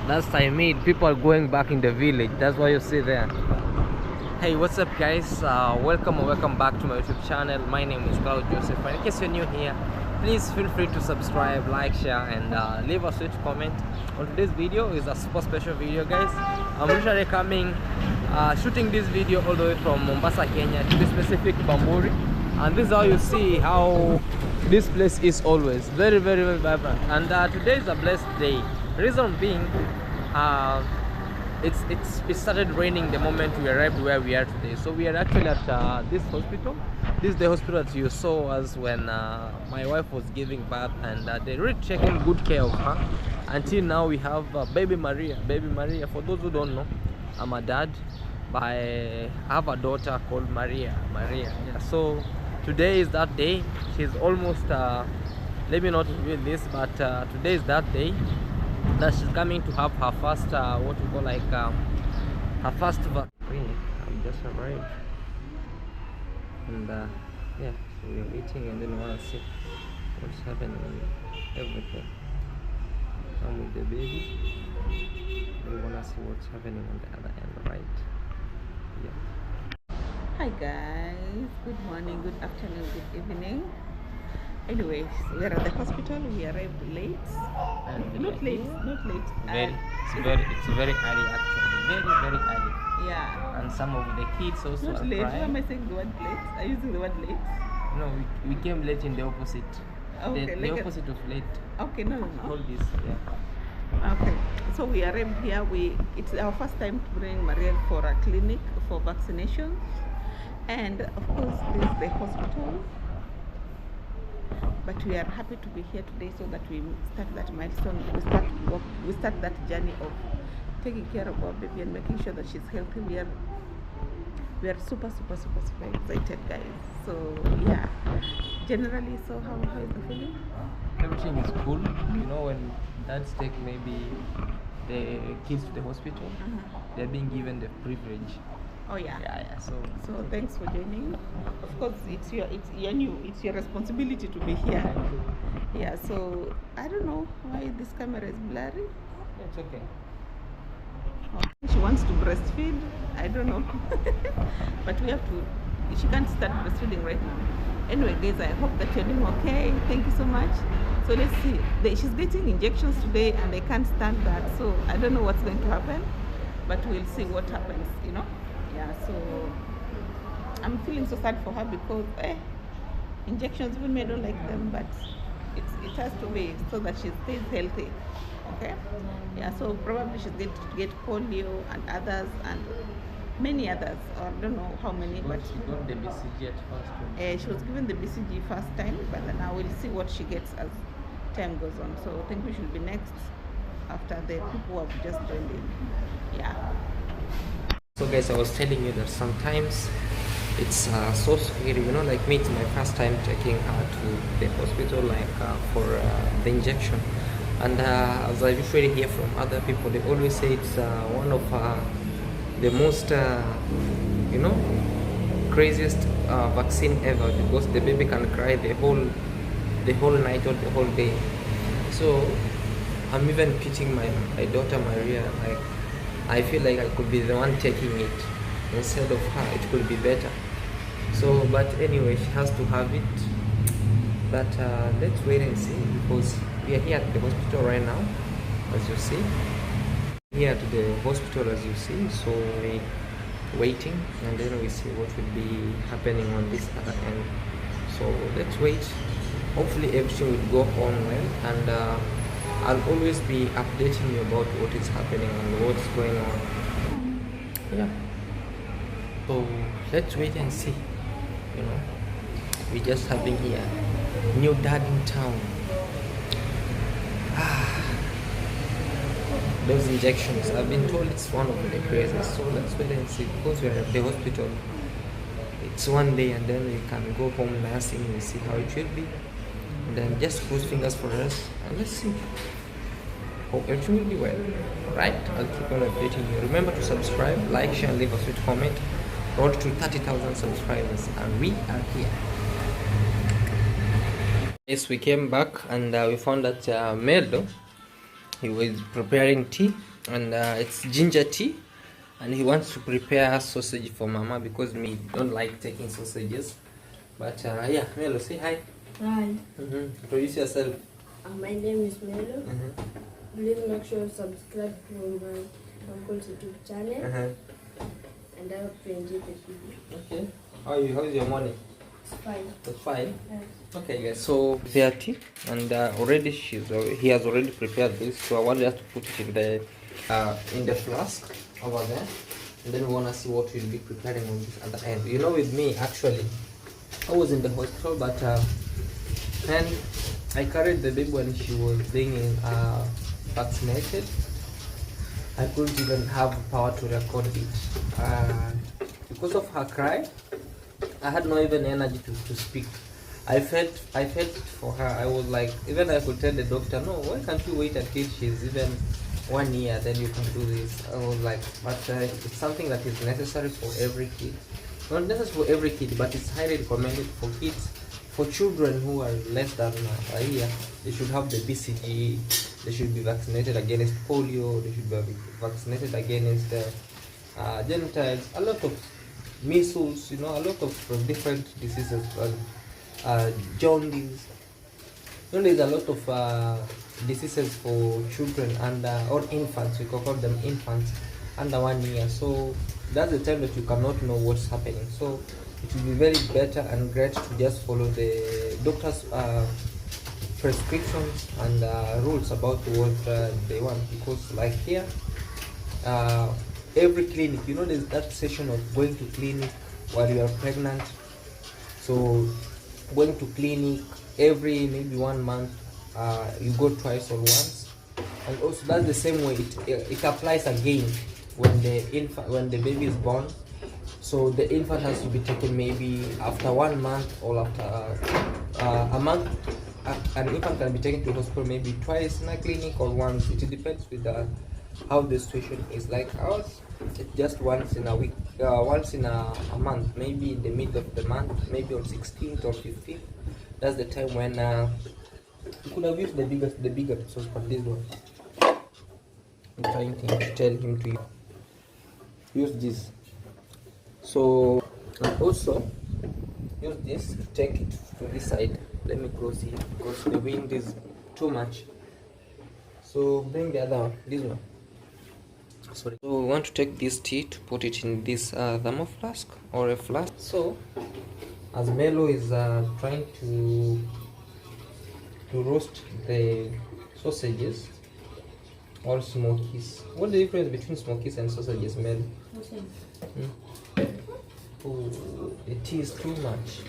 That's Taimid. People are going back in the village. That's why you see there. Hey, what's up, guys? Welcome or welcome back to my YouTube channel. My name is Claude Joseph. And in case you're new here, please feel free to subscribe, like, share, and leave a sweet comment. On today's video is a super special video, guys. I'm literally coming, shooting this video all the way from Mombasa, Kenya, to be specific, Bamburi. And this is how you see how this place is always very, very, very vibrant. And today is a blessed day. Reason being, it started raining the moment we arrived where we are today. So we are actually at this hospital. This is the hospital that you saw us when my wife was giving birth, and they're really taking good care of her. Until now, we have baby Maria. Baby Maria, for those who don't know, I'm a dad. I have a daughter called Maria. Yeah. So today is that day. She's almost let me not reveal this, but today is that day that she's coming to have her first what we call like her first vaccine. I'm just arrived, and yeah, so we're waiting, and then we want to see what's happening and everything. Come with the baby. We want to see what's happening on the other end, right? Yeah. Hi guys, good morning, good afternoon, good evening. Anyways, we're at the hospital. We arrived late. Not late. It's very early actually. Very early. Yeah. And some of the kids also not are late. crying. Why am I saying the word late? Are you using the word late? No, we came late in the opposite. Okay, the opposite of late. Okay, no. Hold this, yeah. Okay, so we arrived here. It's our first time to bring Marielle for a clinic for vaccinations, and of course this is the hospital. But we are happy to be here today so that we start that milestone. We start that journey of taking care of our baby and making sure that she's healthy. We are super excited, guys. So yeah, generally, so how is the feeling? Everything is cool. You know, when dads take maybe the kids to the hospital, they're being given the privilege. Oh yeah. Yeah. So thanks for joining. Of course, it's your responsibility to be here. Yeah. So I don't know why this camera is blurry. It's okay. She wants to breastfeed. I don't know, but we have to. She can't start breastfeeding right now. Anyway, guys, I hope that you're doing okay. Thank you so much. So let's see. She's getting injections today, and I can't stand that. So I don't know what's going to happen, but we'll see what happens. You know. Yeah, so I'm feeling so sad for her because injections, even I don't like them, but it has to be so that she stays healthy. Okay. Yeah, so probably she's going to get polio and others and many others, or I don't know how many. But she got the BCG at first. She was given the BCG first time, but then I will see what she gets as time goes on. So I think we should be next after the people who have just joined in. Yeah. So guys, I was telling you that sometimes it's so scary, you know, like me, it's my first time taking her to the hospital, like for the injection. And as I usually hear from other people, they always say it's one of the most, you know, craziest vaccine ever, because the baby can cry the whole night or the whole day. So I'm even pitying my daughter Maria, like I feel like I could be the one taking it instead of her. It could be better. So, but anyway, she has to have it. But let's wait and see, because we are here at the hospital right now, as you see. Here at the hospital, as you see. So we're waiting, and then we see what will be happening on this other end. So let's wait. Hopefully everything will go on well, and I'll always be updating you about what is happening and what's going on. Yeah. So let's wait and see. You know, we just having here new dad in town. Those injections, I've been told it's one of the craziest. So let's wait and see, because we're at the hospital. It's one day, and then we can go home nursing and see how it will be. And then just cross fingers for us, and let's see. Hope everything will be well. Alright, I'll keep on updating you. Remember to subscribe, like, share, and leave a sweet comment. Road to 30,000 subscribers, and we are here. Yes, we came back, and we found that Meldo, he was preparing tea and it's ginger tea, and he wants to prepare sausage for mama because me don't like taking sausages. But yeah, Melo, say hi. Hi. Introduce yourself. My name is Melo. Please make sure you subscribe to my uncle's YouTube channel. And I hope you enjoy the video. Okay. How are you? How's your morning? It's fine. It's fine. Yes. Okay, guys. So prepare tea, and already he has already prepared this. So I want us to put it in the flask over there, and then we want to see what we'll be preparing on this other end. You know, with me actually, I was in the hospital, but and I carried the baby when she was being vaccinated. I couldn't even have power to record it because of her cry. I had no even energy to speak. I felt for her. I was like, even I could tell the doctor, no, why can't you wait until she's even 1 year, then you can do this. I was like, but it's something that is necessary for every kid. Not necessary for every kid, but it's highly recommended for kids, for children who are less than a year. They should have the BCG. They should be vaccinated against polio. They should be vaccinated against genitals. A lot of measles, you know, a lot of different diseases, jaundice. You know, there's a lot of diseases for children and or infants. We can call them infants under 1 year. So that's the time that you cannot know what's happening. So it will be very better and great to just follow the doctor's prescriptions and rules about what they want, because like here, every clinic, you know, there's that session of going to clinic while you are pregnant. So going to clinic every maybe 1 month, you go twice or once, and also that's the same way it applies again when the baby is born. So the infant has to be taken maybe after 1 month or after a month. An infant can be taken to the hospital maybe twice in a clinic or once. It depends with how the situation is. Like ours, it's just once in a week, once in a month, maybe in the middle of the month, maybe on 16th or 15th. That's the time when you could have used the bigger sauce, but this one, I'm trying to tell him to use this. So also use this, take it to this side. Let me close here because the wind is too much. So bring the other one, this one. Sorry. So we want to take this tea to put it in this thermal flask or a flask. So as Melo is trying to roast the sausages or smokies. What's the difference between smokies and sausages, Melo? Oh, the tea is too much.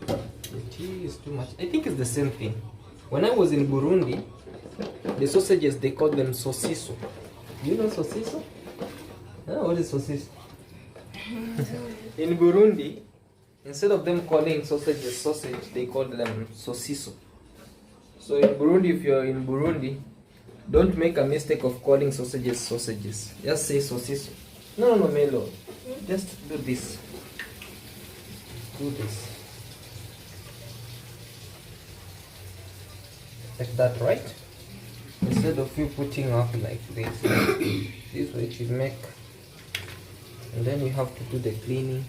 The tea is too much. I think it's the same thing. When I was in Burundi, the sausages, they call them sosiso. Do you know sosiso? What is sosiso? In Burundi, instead of them calling sausages sausage, they call them sosiso. So in Burundi, if you're in Burundi, don't make a mistake of calling sausages sausages. Just say sosiso. No, Melo. Just do this. Do this. Like that, right? Instead of you putting up like this. This way it should make. And then we have to do the cleaning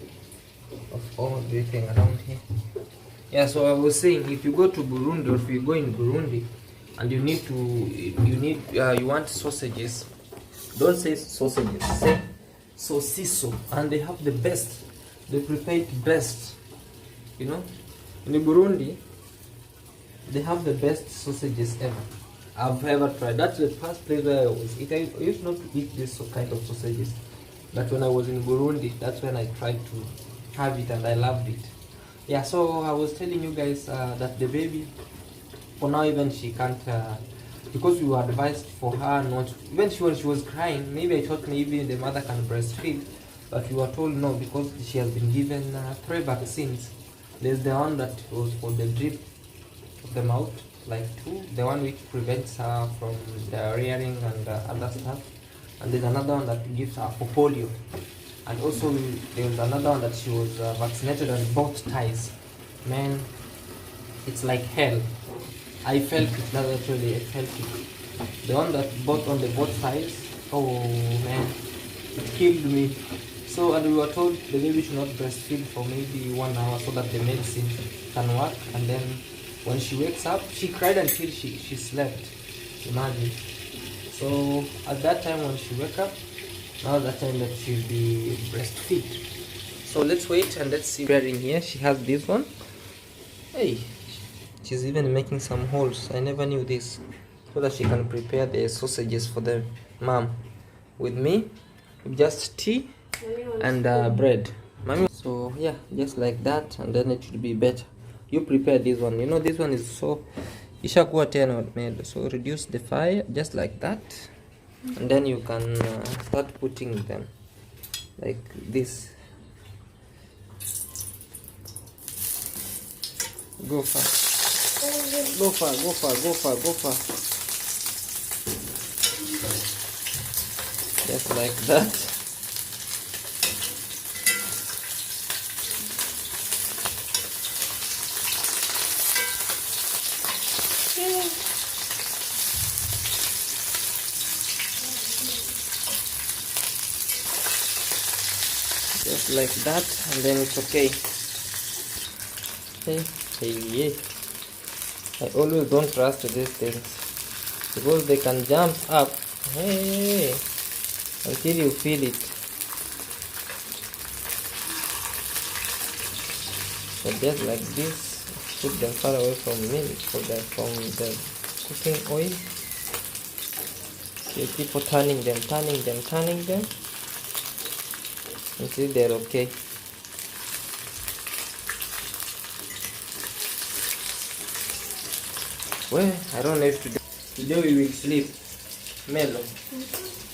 of all everything around here. Yeah, so I was saying, if you go to Burundi, or if you go in Burundi and you want sausages, don't say sausages, say sosiso. And they have the best, they prepare it best, you know. In Burundi, they have the best sausages ever I've ever tried. That's the first place where I was eating. I used not to eat this kind of sausages, but when I was in Burundi, that's when I tried to have it and I loved it. Yeah, so I was telling you guys that the baby, for now, even she can't, because we were advised for her not to, even when she was crying, maybe I thought maybe the mother can breastfeed, but we were told no, because she has been given 3 vaccines. There's the one that was for the drip of the mouth, like 2, the one which prevents her from diarrheaing and other stuff, and there's another one that gives her for polio, and also there was another one that she was vaccinated on both ties. Man, it's like hell. I felt it, literally, I felt it. The one that bought on the both sides. Oh man, it killed me. So, and we were told the baby should not breastfeed for maybe 1 hour so that the medicine can work. And then when she wakes up, she cried until she slept. Imagine. So at that time when she wake up, now that time that she'll be breastfeed. So let's wait and let's see. In here, she has this one. Hey, she's even making some holes. I never knew this. So that she can prepare the sausages for the mom. With me, just tea and bread. Mommy. So yeah, just like that, and then it should be better. You prepare this one. You know this one is so ishakuwa tena made. So reduce the fire just like that, and then you can start putting them like this. Go far. Go far. Go far. Go far. Go far. Just like that. Just like that, and then it's okay. Hey. I always don't trust these things because they can jump up. Hey, until you feel it. So just like this, put them far away from me, from the cooking oil. You keep on turning them until they're okay. Well, I don't know if today we will sleep. Melo,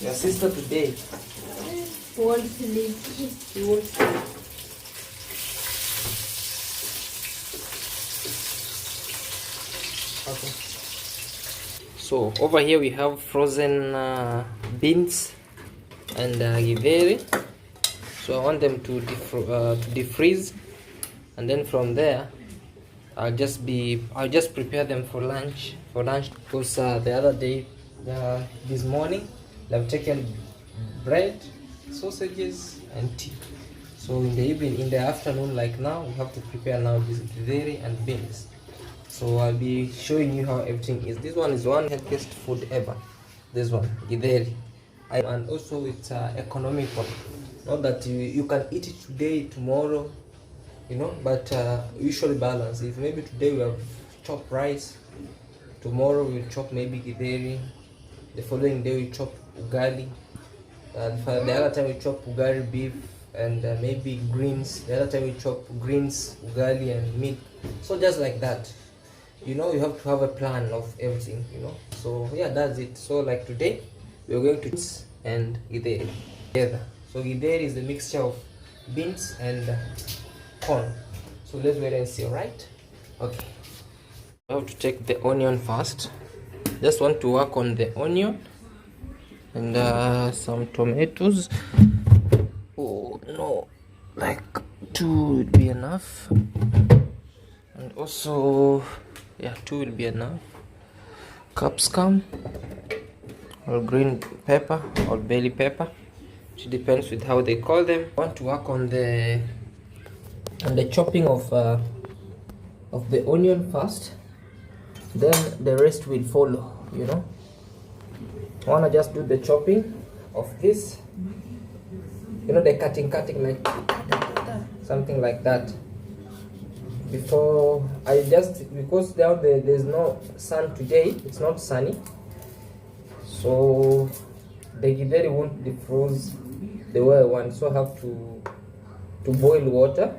your sister today won't sleep. she won't sleep. Okay. So over here we have frozen beans and githeri. So I want them to defreeze, and then from there I'll just prepare them for lunch. Because the other day, this morning, I've taken bread, sausages, and tea. So in the evening, in the afternoon, like now, we have to prepare now this githeri and beans. So I'll be showing you how everything is. This one is one healthiest food ever. This one, githeri, and also it's economical. Not that you can eat it today, tomorrow, you know, but usually balance. If maybe today we have chopped rice, tomorrow we'll chop maybe githeri, the following day we chop ugali, for the other time we chop ugali beef and maybe greens, the other time we chop greens, ugali and meat. So just like that, you know, you have to have a plan of everything, you know. So yeah, that's it. So like today we're going to beans and githeri together. So githeri is the mixture of beans and corn. So let's wait and see, alright? Okay. I have to take the onion first. Just want to work on the onion and some tomatoes. Oh no, like 2 would be enough. And also, yeah, 2 will be enough. Capsicum or green pepper or bell pepper. It depends with how they call them. I want to work on the chopping of the onion first, then the rest will follow, you know. I want to just do the chopping of this, you know, the cutting like something like that. Before I just, because down there's no sun today, it's not sunny, so the githeri won't defroze the way I want. So I have to boil water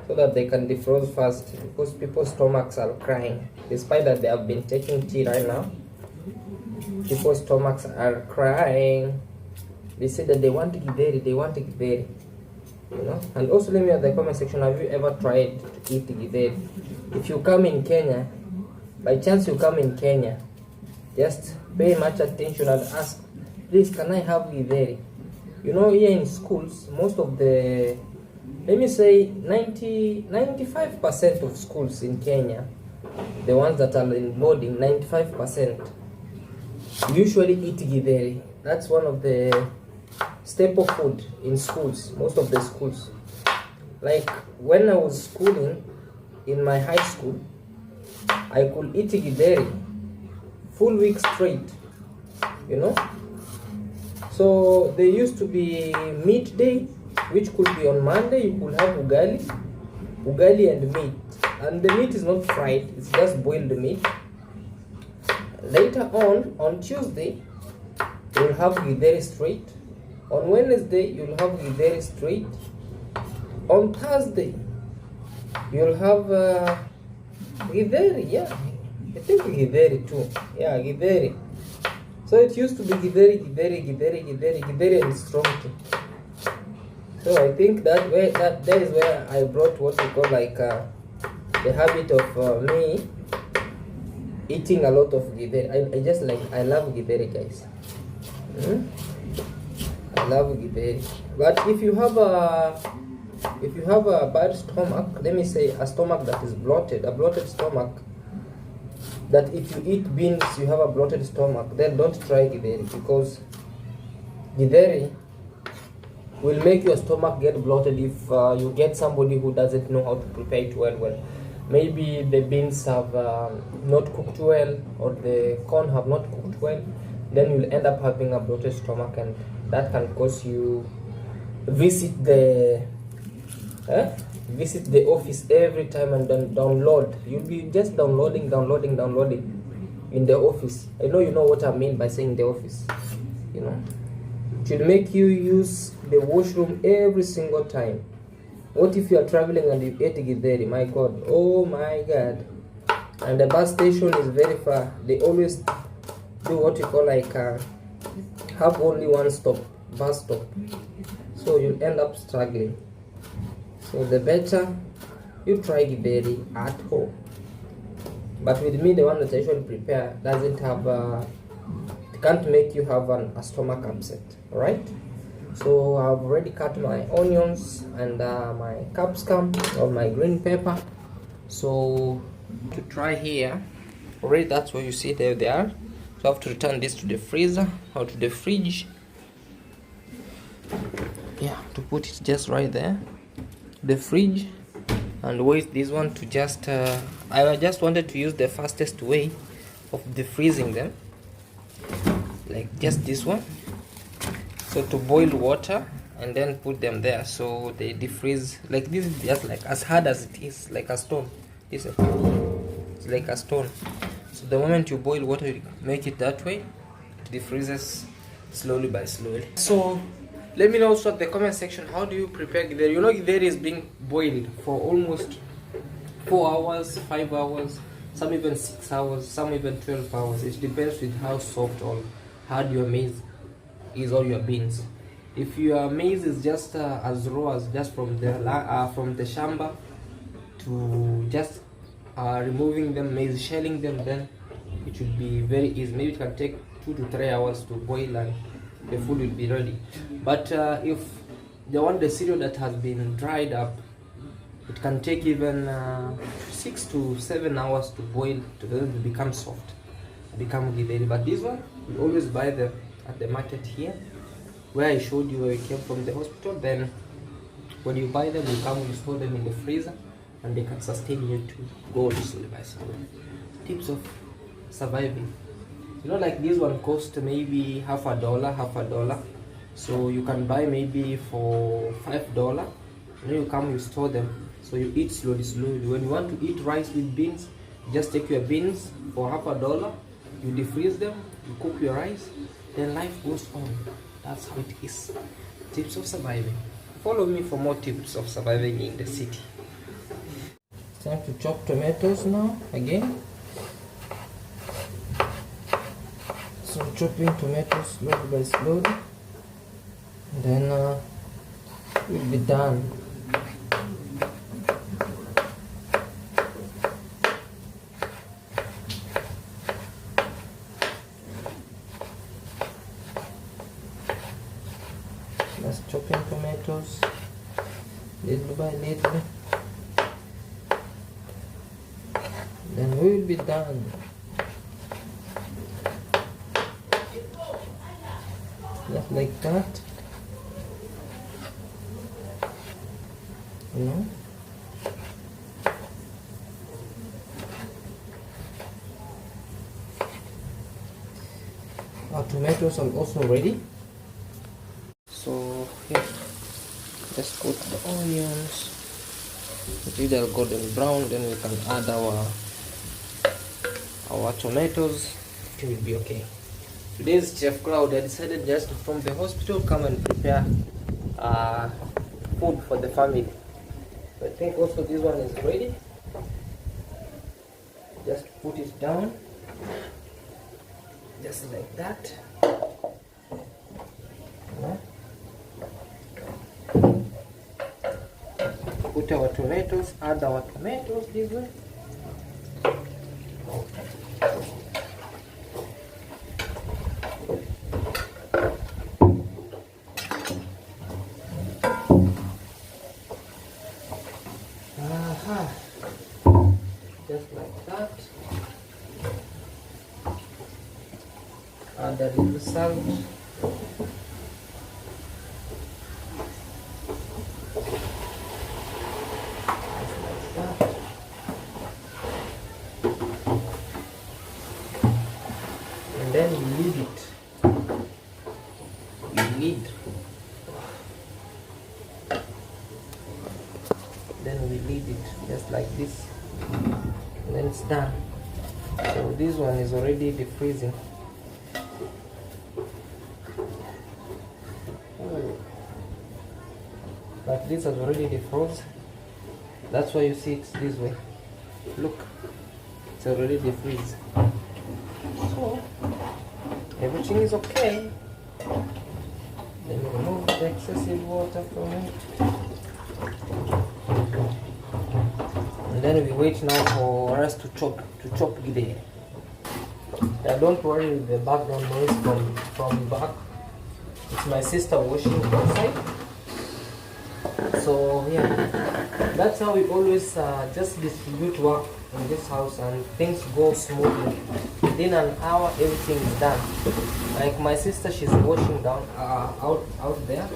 so that they can defroze fast, because people's stomachs are crying. Despite that they have been taking tea right now, people's stomachs are crying. They say that they want githeri, you know. And also let me know in the comment section, have you ever tried to eat githeri? If you come in Kenya, by chance you come in Kenya, just pay much attention and ask, please, can I have githeri? You know, here in schools, most of the, let me say 95% of schools in Kenya, the ones that are in boarding, 95%, We usually eat githeri. That's one of the staple food in schools, most of the schools. Like when I was schooling in my high school, I could eat githeri full week straight, you know. So there used to be meat day, which could be on Monday. You could have ugali and meat, and the meat is not fried, it's just boiled meat. Later on Tuesday, you'll have githeri straight. On Wednesday, you'll have githeri straight. On Thursday, you'll have githeri, yeah. I think githeri too. Yeah, githeri. So it used to be githeri and strong tea. So I think that is where I brought what we call like the habit of me eating a lot of githeri. I love githeri, guys. I love githeri. But if you have a bad stomach, let me say a stomach that is bloated, a bloated stomach, that if you eat beans you have a bloated stomach, then don't try githeri, because githeri will make your stomach get bloated if you get somebody who doesn't know how to prepare it well. Maybe the beans have not cooked well, or the corn have not cooked well, then you'll end up having a bloated stomach, and that can cause you visit the office every time and then download. You'll be just downloading in the office. I know you know what I mean by saying the office. You know, it should make you use the washroom every single time. What if you are traveling and you ate githeri? My God, oh my God! And the bus station is very far. They always do what you call like have only one stop, bus stop. So you'll end up struggling. So the better you try githeri at home. But with me, the one that I usually prepare doesn't have it can't make you have a stomach upset. Alright? So I've already cut my onions and my capsicum or my green pepper. So to try here, already that's what you see there they are. So I have to return this to the freezer or to the fridge. Yeah, to put it just right there, the fridge, and wait this one to just I just wanted to use the fastest way of defreezing them, like just this one. So to boil water and then put them there so they defreeze. Like this is just like as hard as it is, like a stone. It's like a stone. So the moment you boil water, you make it that way, it defreezes slowly by slowly. So let me know also at the comment section, how do you prepare githeri? You know, githeri is being boiled for almost 4 hours, 5 hours, some even 6 hours, some even 12 hours. It depends with how soft or hard your maize is or your beans. If your maize is just as raw as just from the shamba to just removing them, maize shelling them, then it should be very easy. Maybe it can take 2 to 3 hours to boil and the food will be ready. But if they want the cereal that has been dried up, it can take even 6 to 7 hours to boil to become soft, become githeri. But this one, we always buy them at the market here, where I showed you where we came from the hospital. Then when you buy them, you store them in the freezer, and they can sustain you to go slowly by slowly. Tips of surviving. You know, like this one cost maybe half a dollar. So you can buy maybe for $5. And then you store them. So you eat slowly. When you want to eat rice with beans, just take your beans for $1, you defreeze them, you cook your rice, then life goes on. That's how it is. Tips of surviving. Follow me for more tips of surviving in the city. It's time to chop tomatoes now again. So chopping tomatoes slowly by slowly, then we'll be done. Just chopping tomatoes little by little, then we will be done. just like that, you know. Our tomatoes are also ready. So here, just put the onions until they're golden brown, then we can add our tomatoes. It will be okay. Today's Chef Claude, I decided just from the hospital come and prepare food for the family. So I think also this one is ready. Just put it down, just like that. Put our tomatoes, add our tomatoes this way. Just like that. Add a little salt. And then we leave it. Then we leave it just like this. And then it's done. So this one is already defreezing. But this has already defrozen. That's why you see it this way. Look, it's already defreezed. So everything is okay. Then you remove the excessive water from it. And then we wait now for us to chop the. Don't worry with the background noise from back. It's my sister washing outside. So yeah, that's how we always just distribute work in this house, and things go smoothly. Within an hour, everything is done. Like my sister, she's washing down out there.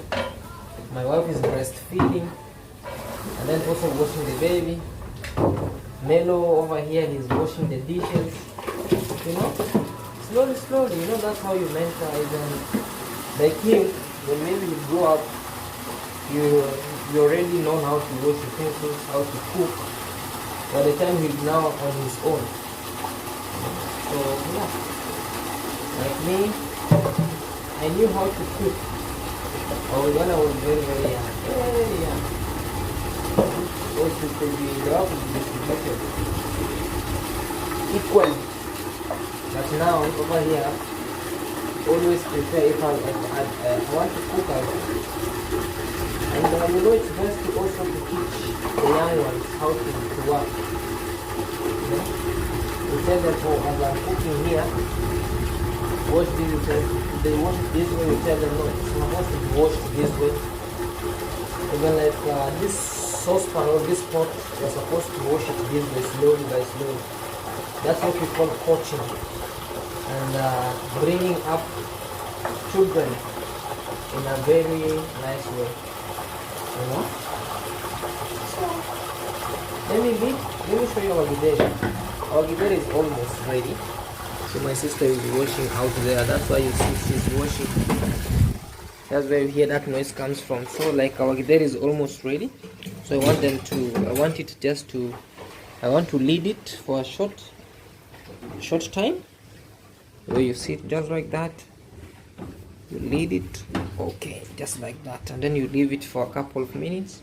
My wife is breastfeeding, and then also washing the baby. Melo over here, he's washing the dishes. You know, slowly. You know, that's how you mentor. Even like him, when maybe you grow up, you already know how to wash utensils, how to cook. By the time he's now on his own. So yeah, like me, I knew how to cook. When I was very young. Also, could be the house is distributed equally. But now over here, always prefer if I want to cook, I cook. And you know, it's best to also to teach the young ones how to work. You know? You tell them, oh, as I'm cooking here, wash this utensils. They wash it this way, you tell them, no, it's supposed to be washed this way. Even like this saucepan or this pot, you're supposed to wash it this way, slowly by slowly. That's what we call coaching. And bringing up children in a very nice way. You know? So, let me show you our gideri. Our gideri is almost ready. So my sister is washing out there. That's why you see she's washing. That's where you hear that noise comes from. So like our gideri is almost ready. So I want to lead it for a short time. Where you sit just like that. You lead it, okay, just like that, and then you leave it for a couple of minutes,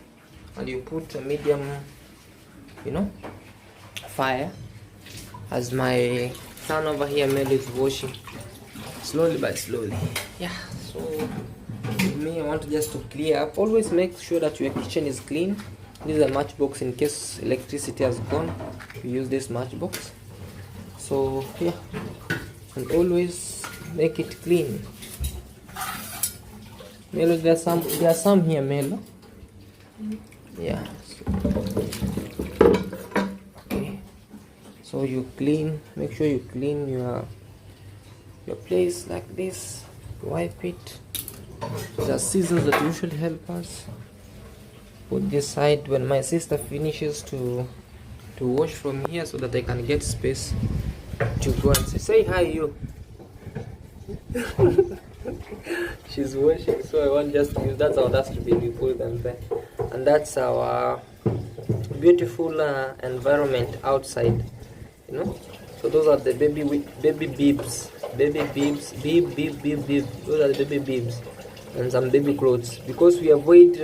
and you put a medium, you know, fire. As my son over here, Mel, is washing slowly by slowly. Yeah. So with me, I want just to clear up. Always make sure that your kitchen is clean. This is a matchbox in case electricity has gone. You use this matchbox. So yeah, and always make it clean. Melo, there are some here, Melo. Yeah. Okay. So you clean. Make sure you clean your place like this. Wipe it. These are scissors that usually help us. Put this side when my sister finishes to wash from here, so that I can get space to go and say hi you. She's washing, so I want just to use, that's our dustbin, we put them there. And that's our beautiful environment outside, you know. So those are the baby bibs, bib. Those are the baby bibs and some baby clothes, because we avoid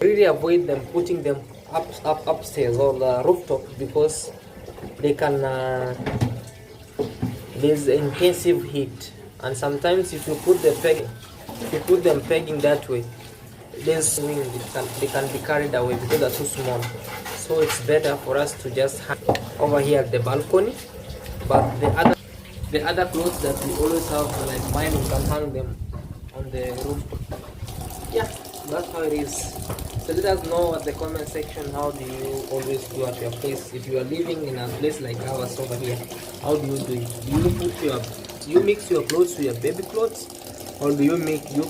really avoid them putting them upstairs or the rooftop, because they can there's intensive heat, and sometimes if you put them pegging that way, there's wind, they can be carried away because they're too small. So it's better for us to just hang over here at the balcony. But the other clothes that we always have, like mine, we can hang them on the roof. Yeah, that's how it is. So let us know at the comment section, how do you always do at your place? If you are living in a place like ours over here, how do you do it? Do you mix your clothes with your baby clothes, or do you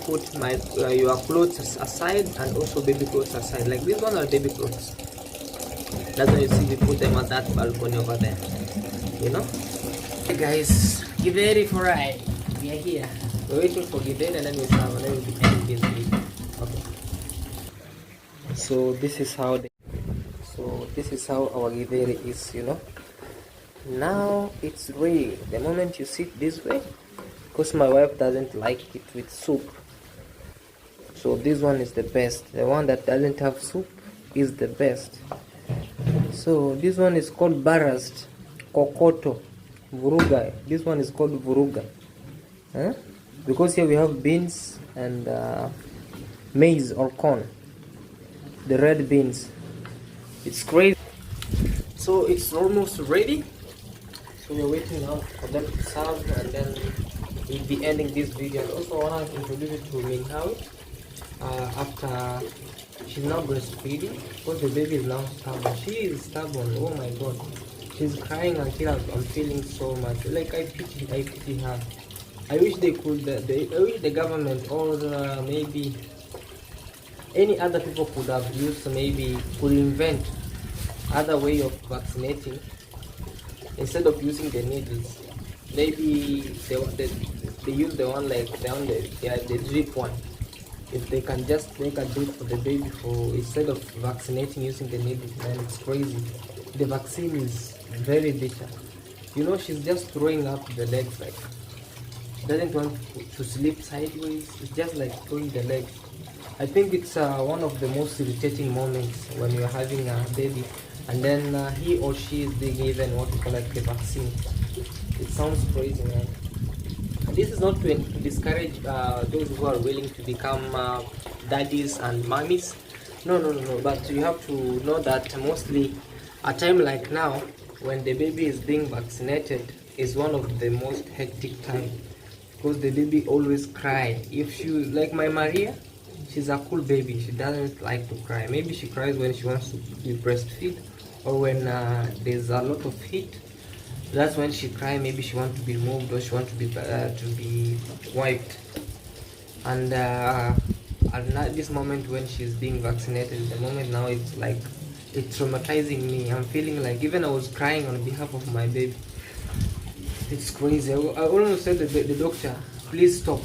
put your clothes aside and also baby clothes aside? Like these ones are baby clothes. That's why you see we put them at that balcony over there. You know? Hey guys, get ready for a ride. We are here. We're waiting for Gideon, and then we'll come, and then we'll be ending this video. Okay. So this is how our githeri is, you know. Now it's ready. The moment you sit this way, because my wife doesn't like it with soup, so this one is the best. The one that doesn't have soup is the best. So this one is called barast, kokoto, vuruga. This one is called vuruga, because here we have beans and maize or corn, the red beans. It's crazy. So it's almost ready, so we're waiting now for them to serve, and then we'll be ending this video. And also I want to introduce it to Minhawi after she's now breastfeeding, because the baby is now stubborn. She is stubborn. Oh my god, she's crying until I'm feeling so much, like I pity her. I wish they could I wish the government or maybe any other people could have used, could invent other way of vaccinating instead of using the needles. Maybe they use the one like the drip one. If they can just make a drip for the baby instead of vaccinating using the needles, man, it's crazy. The vaccine is very bitter. You know, she's just throwing up the legs, like she doesn't want to sleep sideways. It's just like throwing the legs. I think it's one of the most irritating moments when you're having a baby, and then he or she is being given what we call like the vaccine. It sounds crazy, man. This is not to discourage those who are willing to become daddies and mommies. No. But you have to know that mostly a time like now, when the baby is being vaccinated, is one of the most hectic time, because the baby always cry. If you like my Maria, she's a cool baby. She doesn't like to cry. Maybe she cries when she wants to be breastfeed, or when there's a lot of heat. That's when she cries. Maybe she wants to be moved, or she wants to be wiped. And at this moment when she's being vaccinated, the moment now, it's like it's traumatizing me. I'm feeling like even I was crying on behalf of my baby. It's crazy. I almost said to the doctor, please stop,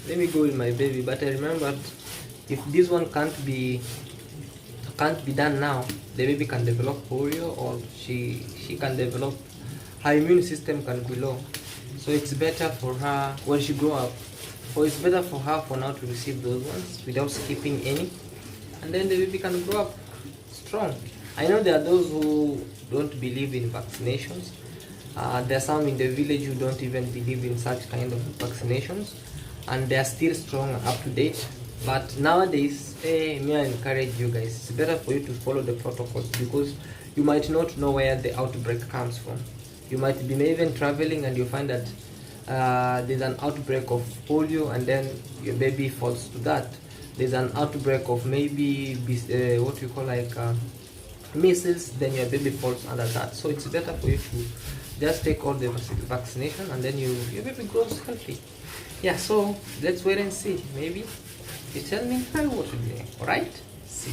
let me go with my baby. But I remembered, if this one can't be done now, the baby can develop polio, or she can develop, her immune system can be low. So it's better for her when she grow up, or it's better for her for now to receive those ones without skipping any, and then the baby can grow up strong. I know there are those who don't believe in vaccinations. There are some in the village who don't even believe in such kind of vaccinations, and they are still strong and up to date. But nowadays, me, I encourage you guys, it's better for you to follow the protocols, because you might not know where the outbreak comes from. You might be even traveling and you find that there's an outbreak of polio, and then your baby falls to that. There's an outbreak of maybe what you call like measles, then your baby falls under that. So it's better for you to just take all the vaccination, and then your baby grows healthy. Yeah, so let's wait and see. Maybe you tell me how it will be. All right? See.